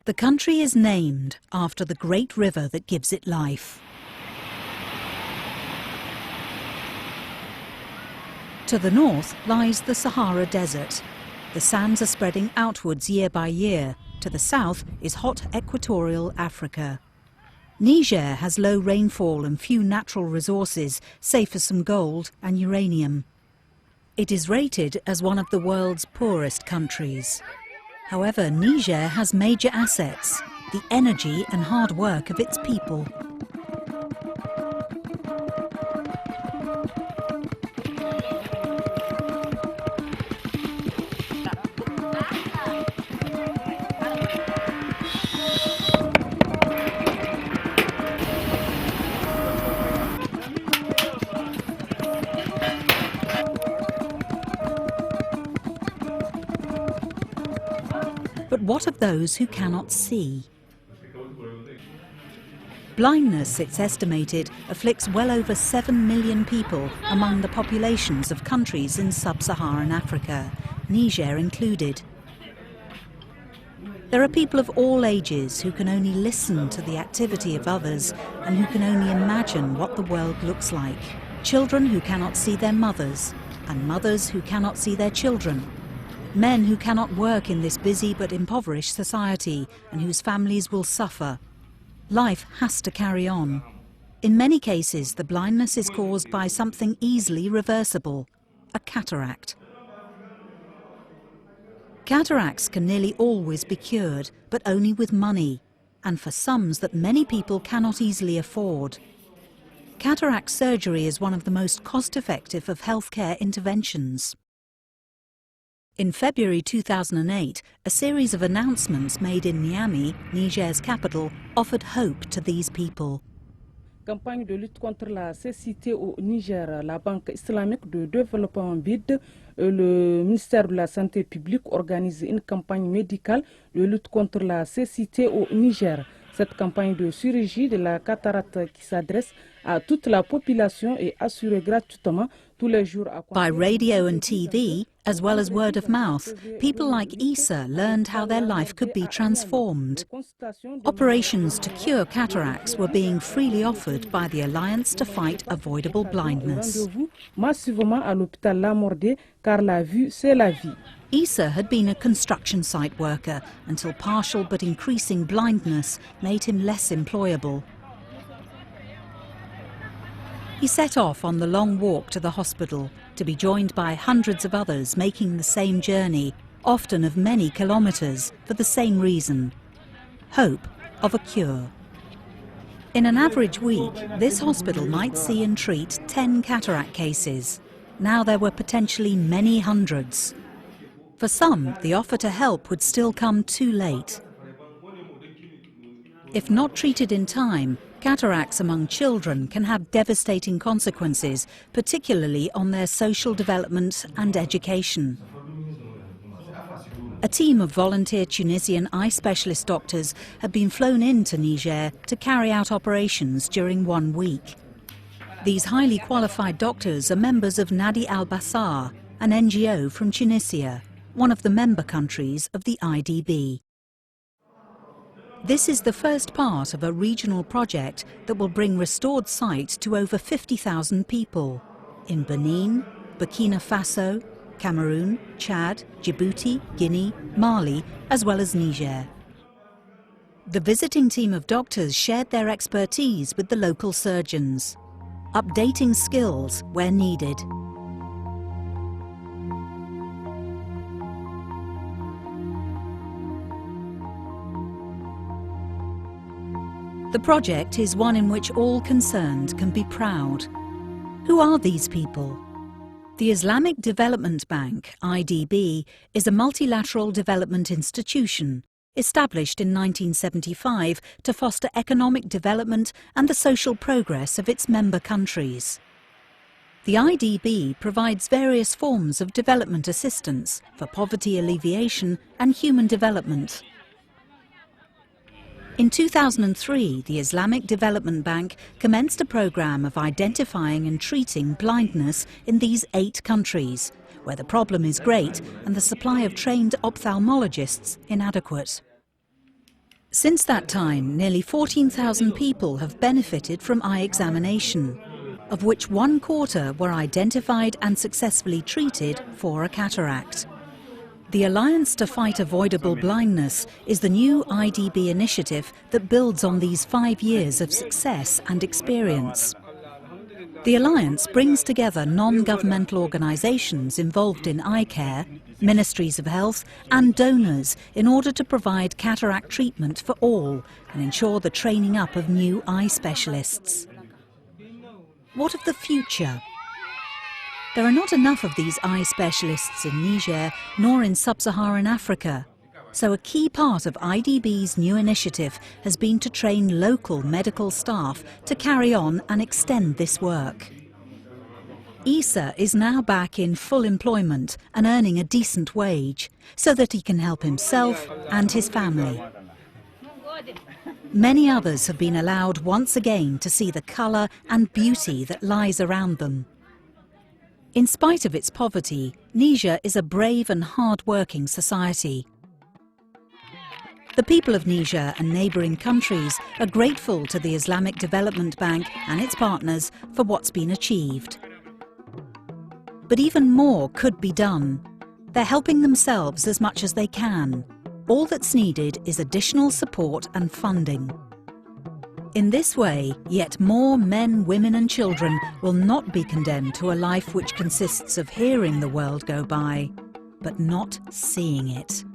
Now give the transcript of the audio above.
The country is named after the great river that gives it life. To the north lies the Sahara Desert. The sands are spreading outwards year by year. To the south is hot equatorial Africa. Niger has low rainfall and few natural resources, save for some gold and uranium. It is rated as one of the world's poorest countries. However, Niger has major assets, the energy and hard work of its people. But what of those who cannot see? Blindness, it's estimated, afflicts well over 7 million people among the populations of countries in sub-Saharan Africa, Niger included. There are people of all ages who can only listen to the activity of others and who can only imagine what the world looks like. Children who cannot see their mothers, and mothers who cannot see their children. Men who cannot work in this busy but impoverished society and whose families will suffer. Life has to carry on. In many cases, the blindness is caused by something easily reversible, a cataract. Cataracts can nearly always be cured, but only with money, and for sums that many people cannot easily afford. Cataract surgery is one of the most cost-effective of healthcare interventions. In February 2008, a series of announcements made in Niamey, Niger's capital, offered hope to these people. Campagne de lutte contre la cécité au Niger, la Banque islamique de développement BID, le ministère de la Santé publique organise une campagne médicale de lutte contre la cécité au Niger. Cette campagne de chirurgie de la cataracte qui s'adresse à toute la population est assurée gratuitement tous les jours. By radio and TV, as well as word of mouth, people like Issa learned how their life could be transformed. Operations to cure cataracts were being freely offered by the Alliance to Fight Avoidable Blindness. Massivement à l'hôpital Lamordé, car la vue, c'est la vie. Issa had been a construction site worker until partial but increasing blindness made him less employable. He set off on the long walk to the hospital to be joined by hundreds of others making the same journey, often of many kilometres, for the same reason: hope of a cure. In an average week, this hospital might see and treat 10 cataract cases. Now there were potentially many hundreds. For some, the offer to help would still come too late. If not treated in time, cataracts among children can have devastating consequences, particularly on their social development and education. A team of volunteer Tunisian eye specialist doctors had been flown into Niger to carry out operations during 1 week. These highly qualified doctors are members of Nadi al-Bassar, an NGO from Tunisia, one of the member countries of the IDB. This is the first part of a regional project that will bring restored sight to over 50,000 people in Benin, Burkina Faso, Cameroon, Chad, Djibouti, Guinea, Mali, as well as Niger. The visiting team of doctors shared their expertise with the local surgeons, updating skills where needed. The project is one in which all concerned can be proud. Who are these people? The Islamic Development Bank, IDB, is a multilateral development institution established in 1975 to foster economic development and the social progress of its member countries. The IDB provides various forms of development assistance for poverty alleviation and human development. In 2003, the Islamic Development Bank commenced a program of identifying and treating blindness in these 8 countries, where the problem is great and the supply of trained ophthalmologists inadequate. Since that time, nearly 14,000 people have benefited from eye examination, of which 1/4 were identified and successfully treated for a cataract. The Alliance to Fight Avoidable Blindness is the new IDB initiative that builds on these 5 years of success and experience. The Alliance brings together non-governmental organisations involved in eye care, ministries of health and donors in order to provide cataract treatment for all and ensure the training up of new eye specialists. What of the future? There are not enough of these eye specialists in Niger nor in sub-Saharan Africa, so a key part of IDB's new initiative has been to train local medical staff to carry on and extend this work. Issa is now back in full employment and earning a decent wage so that he can help himself and his family. Many others have been allowed once again to see the colour and beauty that lies around them. In spite of its poverty, Niger is a brave and hard-working society. The people of Niger and neighbouring countries are grateful to the Islamic Development Bank and its partners for what's been achieved. But even more could be done. They're helping themselves as much as they can. All that's needed is additional support and funding. In this way, yet more men, women and children will not be condemned to a life which consists of hearing the world go by, but not seeing it.